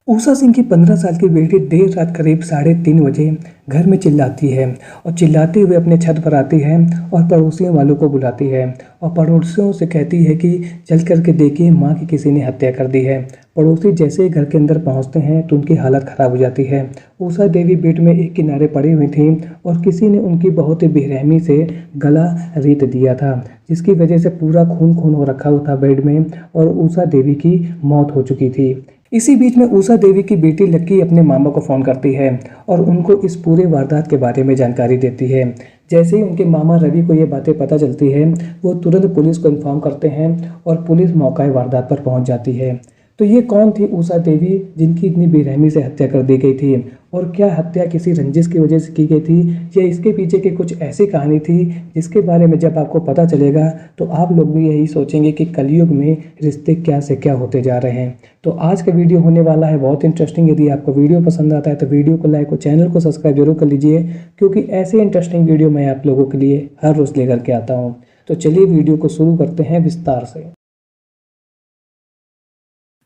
ऊषा सिंह की 15 साल की बेटी देर रात करीब 3:30 बजे घर में चिल्लाती है और चिल्लाते हुए अपने छत पर आती है और पड़ोसियों वालों को बुलाती है और पड़ोसियों से कहती है कि चल कर के देखिए, माँ की किसी ने हत्या कर दी है। पड़ोसी जैसे ही घर के अंदर पहुंचते हैं तो उनकी हालत ख़राब हो जाती है। ऊषा देवी बेड में एक किनारे पड़ी हुई थी और किसी ने उनकी बहुत ही बेरहमी से गला रेत दिया था, जिसकी वजह से पूरा खून खून हो रखा हुआ था बेड में और ऊषा देवी की मौत हो चुकी थी। इसी बीच में ऊषा देवी की बेटी लक्की अपने मामा को फ़ोन करती है और उनको इस पूरे वारदात के बारे में जानकारी देती है। जैसे ही उनके मामा रवि को ये बातें पता चलती है, वो तुरंत पुलिस को इन्फॉर्म करते हैं और पुलिस मौका वारदात पर पहुंच जाती है। तो ये कौन थी ऊषा देवी जिनकी इतनी बेरहमी से हत्या कर दी गई थी, और क्या हत्या किसी रंजिश की वजह से की गई थी या इसके पीछे की कुछ ऐसी कहानी थी जिसके बारे में जब आपको पता चलेगा तो आप लोग भी यही सोचेंगे कि कलयुग में रिश्ते क्या से क्या होते जा रहे हैं। तो आज का वीडियो होने वाला है बहुत इंटरेस्टिंग। यदि आपको वीडियो पसंद आता है तो वीडियो को लाइक और चैनल को सब्सक्राइब जरूर कर लीजिए, क्योंकि ऐसे इंटरेस्टिंग वीडियो मैं आप लोगों के लिए हर रोज़ लेकर के आता हूँ। तो चलिए वीडियो को शुरू करते हैं विस्तार से।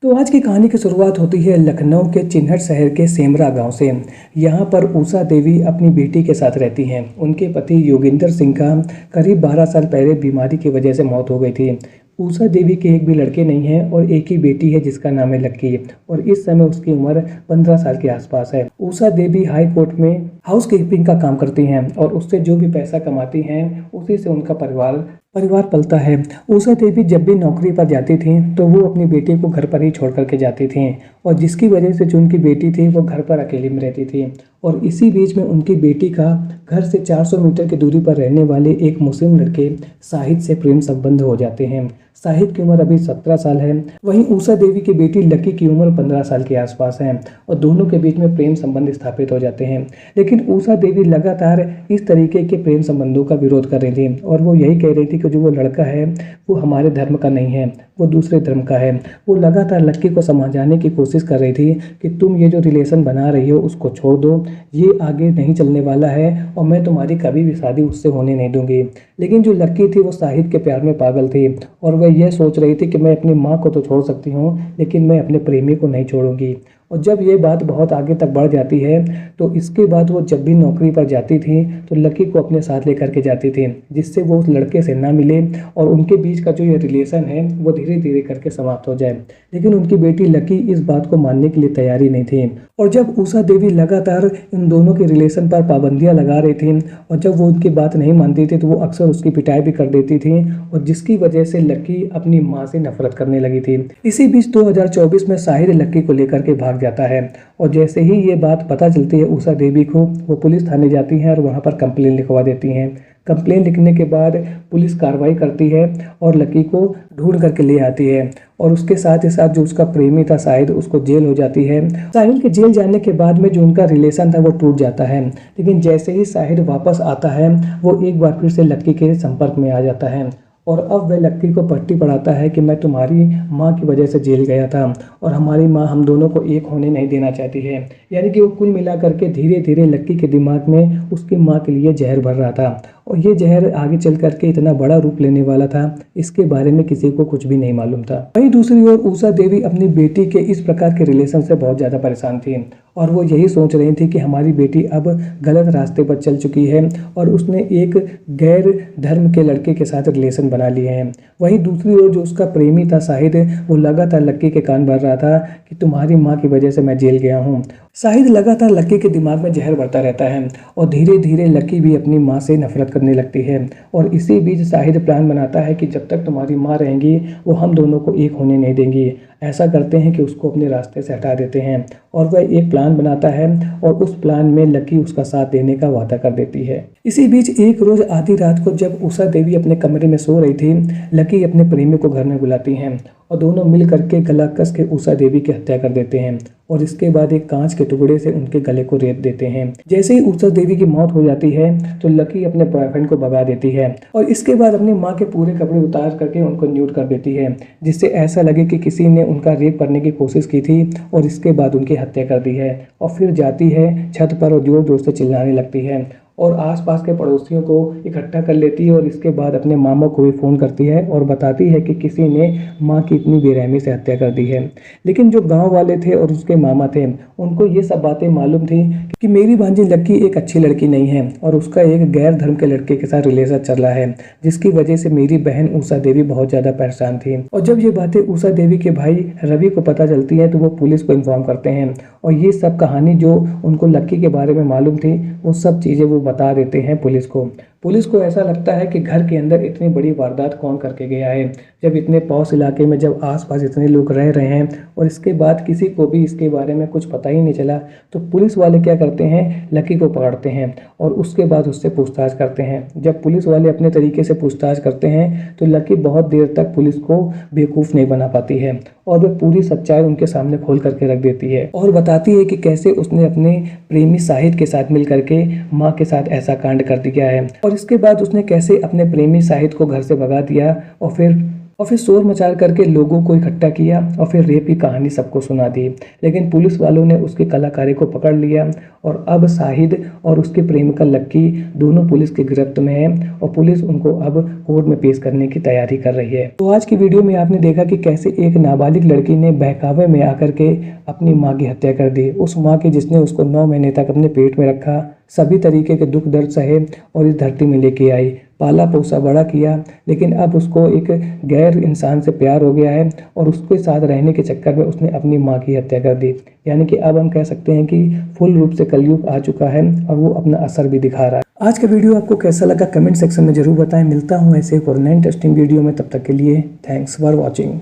तो आज की कहानी की शुरुआत होती है लखनऊ के चिन्हट शहर के सेमरा गांव से। यहाँ पर ऊषा देवी अपनी बेटी के साथ रहती हैं। उनके पति योगिंदर सिंह का करीब 12 साल पहले बीमारी की वजह से मौत हो गई थी। ऊषा देवी के एक भी लड़के नहीं हैं और एक ही बेटी है जिसका नाम है लक्की, और इस समय उसकी उम्र 15 साल के आसपास है। ऊषा देवी हाई कोर्ट में हाउस कीपिंग का काम करती हैं और उससे जो भी पैसा कमाती हैं उसी से उनका परिवार पलता है। ऊषा देवी जब भी नौकरी पर जाती थी तो वो अपनी बेटी को घर पर ही छोड़ करके जाती थी, और जिसकी वजह से जो उनकी बेटी थी वो घर पर अकेली में रहती थी। और इसी बीच में उनकी बेटी का घर से 400 मीटर की दूरी पर रहने वाले एक मुस्लिम लड़के शाहिद से प्रेम संबंध हो जाते हैं। शाहिद की उम्र अभी 17 साल है, वहीं ऊषा देवी की बेटी लकी की उम्र 15 साल के आसपास है, और दोनों के बीच में प्रेम संबंध स्थापित हो जाते हैं। लेकिन ऊषा देवी लगातार इस तरीके के प्रेम संबंधों का विरोध कर रही थी और वो यही कह रही थी कि जो वो लड़का है वो हमारे धर्म का नहीं है, वो दूसरे धर्म का है। वो लगातार लक्की को समझाने की कोशिश कर रही थी कि तुम ये जो रिलेशन बना रही हो उसको छोड़ दो, ये आगे नहीं चलने वाला है और मैं तुम्हारी कभी भी शादी उससे होने नहीं दूंगी। लेकिन जो लक्की थी वो शाहिद के प्यार में पागल थी और वह यह सोच रही थी कि मैं अपनी माँ को तो छोड़ सकती हूँ लेकिन मैं अपने प्रेमी को नहीं छोड़ूंगी। और जब ये बात बहुत आगे तक बढ़ जाती है तो इसके बाद वो जब भी नौकरी पर जाती थी तो लकी को अपने साथ लेकर के जाती थी, जिससे वो उस लड़के से ना मिले और उनके बीच का जो ये रिलेशन है वो धीरे धीरे करके समाप्त हो जाए। लेकिन उनकी बेटी लकी इस बात को मानने के लिए तैयारी नहीं थी, और जब ऊषा देवी लगातार इन दोनों के रिलेशन पर पाबंदियां लगा रही थी और जब वो उनकी बात नहीं मानती थी तो वो अक्सर उसकी पिटाई भी कर देती थी, और जिसकी वजह से लकी अपनी माँ से नफरत करने लगी थी। इसी बीच 2024 में शाहिद लकी को लेकर के भाग जाता है, और जैसे ही ये बात पता चलती है ऊषा देवी को, वो पुलिस थाने जाती हैं और वहाँ पर कंप्लेन लिखवा देती हैं। कंप्लेन लिखने के बाद पुलिस कार्रवाई करती है और लकी को ढूंढ करके ले आती है, और उसके साथ ही साथ जो उसका प्रेमी था शाहिद, उसको जेल हो जाती है। शाहिद के जेल जाने के बाद में जो उनका रिलेशन था वो टूट जाता है, लेकिन जैसे ही शाहिद वापस आता है वो एक बार फिर से लकी के संपर्क में आ जाता है, और अब वह लक्की को पट्टी पढ़ाता है कि मैं तुम्हारी माँ की वजह से जेल गया था और हमारी माँ हम दोनों को एक होने नहीं देना चाहती है। यानी कि वो कुल मिला करके धीरे धीरे लक्की के दिमाग में उसकी माँ के लिए जहर भर रहा था, और ये जहर आगे चल करके इतना बड़ा रूप लेने वाला था, इसके बारे में किसी को कुछ भी नहीं मालूम था। वहीं दूसरी ओर ऊषा देवी अपनी बेटी के इस प्रकार के रिलेशन से बहुत ज़्यादा परेशान थी और वो यही सोच रही थी कि हमारी बेटी अब गलत रास्ते पर चल चुकी है और उसने एक गैर धर्म के लड़के के साथ रिलेशन बना लिए हैं। वहीं दूसरी ओर जो उसका प्रेमी था शाहिद, वो लगातार लक्की के कान भर रहा था कि तुम्हारी माँ की वजह से मैं जेल गया हूँ। शाहिद लगातार लक्की के दिमाग में जहर भरता रहता है और धीरे धीरे लक्की भी अपनी माँ से नफरत करने लगती है, और इसी बीच शाहिद प्लान बनाता है कि जब तक तुम्हारी माँ रहेंगी वो हम दोनों को एक होने नहीं देंगी। ऐसा करते हैं कि उसको अपने रास्ते से हटा देते हैं, और वह एक प्लान बनाता है और उस प्लान में लकी उसका साथ देने का वादा कर देती है। इसी बीच एक रोज आधी रात को जब ऊषा देवी अपने कमरे में सो रही थी, लकी अपने प्रेमी को घर में बुलाती हैं और दोनों मिल करके गला कस के ऊषा देवी की हत्या कर देते हैं, और इसके बाद एक कांच के टुकड़े से उनके गले को रेत देते हैं। जैसे ही ऊषा देवी की मौत हो जाती है तो लकी अपने बॉयफ्रेंड को भगा देती है और इसके बाद अपनी माँ के पूरे कपड़े उतार करके उनको न्यूड कर देती है, जिससे ऐसा लगे कि किसी ने उनका रेप करने की कोशिश की थी और इसके बाद उनकी हत्या कर दी है। और फिर जाती है छत पर और जोर जोर से चिल्लाने लगती है और आसपास के पड़ोसियों को इकट्ठा कर लेती है और इसके बाद अपने मामा को भी फ़ोन करती है और बताती है कि किसी ने माँ की इतनी बेरहमी से हत्या कर दी है। लेकिन जो गांव वाले थे और उसके मामा थे, उनको ये सब बातें मालूम थी कि मेरी भांजी लक्की एक अच्छी लड़की नहीं है और उसका एक गैर धर्म के लड़के के साथ रिलेशन चल रहा है, जिसकी वजह से मेरी बहन उषा देवी बहुत ज़्यादा परेशान थी। और जब ये बातें उषा देवी के भाई रवि को पता चलती है तो वो पुलिस को इन्फॉर्म करते हैं और ये सब कहानी जो उनको लक्की के बारे में मालूम थी वो सब चीज़ें वो बता देते हैं पुलिस को। पुलिस को ऐसा लगता है कि घर के अंदर इतनी बड़ी वारदात कौन करके गया है, जब इतने पॉश इलाके में जब आसपास इतने लोग रह रहे हैं और इसके बाद किसी को भी इसके बारे में कुछ पता ही नहीं चला। तो पुलिस वाले क्या करते हैं, लक्की को पकड़ते हैं और उसके बाद उससे पूछताछ करते हैं। जब पुलिस वाले अपने तरीके से पूछताछ करते हैं तो लक्की बहुत देर तक पुलिस को बेवकूफ़ नहीं बना पाती है और वह पूरी सच्चाई उनके सामने खोल करके रख देती है और बताती है कि कैसे उसने अपने प्रेमी शाहिद के साथ मिल करके माँ के साथ ऐसा कांड कर दिया है और इसके बाद उसने कैसे अपने प्रेमी शाहिद को घर से भगा दिया और फिर शोर मचा करके लोगों को इकट्ठा किया और फिर रेप की कहानी सबको सुना दी। लेकिन पुलिस वालों ने उसकी कलाकारी को पकड़ लिया और अब शाहिद और उसके प्रेमिका लक्की दोनों पुलिस की गिरफ्त में हैं और पुलिस उनको अब कोर्ट में पेश करने की तैयारी कर रही है। तो आज की वीडियो में आपने देखा कि कैसे एक नाबालिग लड़की ने बहकावे में आकर के अपनी माँ की हत्या कर दी। उस माँ की जिसने उसको 9 महीने तक अपने पेट में रखा, सभी तरीके के दुख दर्द सहे और इस धरती में लेके आई, पाला पोसा बड़ा किया। लेकिन अब उसको एक गैर इंसान से प्यार हो गया है और उसके साथ रहने के चक्कर में उसने अपनी माँ की हत्या कर दी। यानी कि अब हम कह सकते हैं कि फुल रूप से कलयुग आ चुका है और वो अपना असर भी दिखा रहा है। आज का वीडियो आपको कैसा लगा कमेंट सेक्शन में जरूर बताएं। मिलता हूँ ऐसे एक और नए इंटरेस्टिंग वीडियो में, तब तक के लिए थैंक्स फॉर वॉचिंग।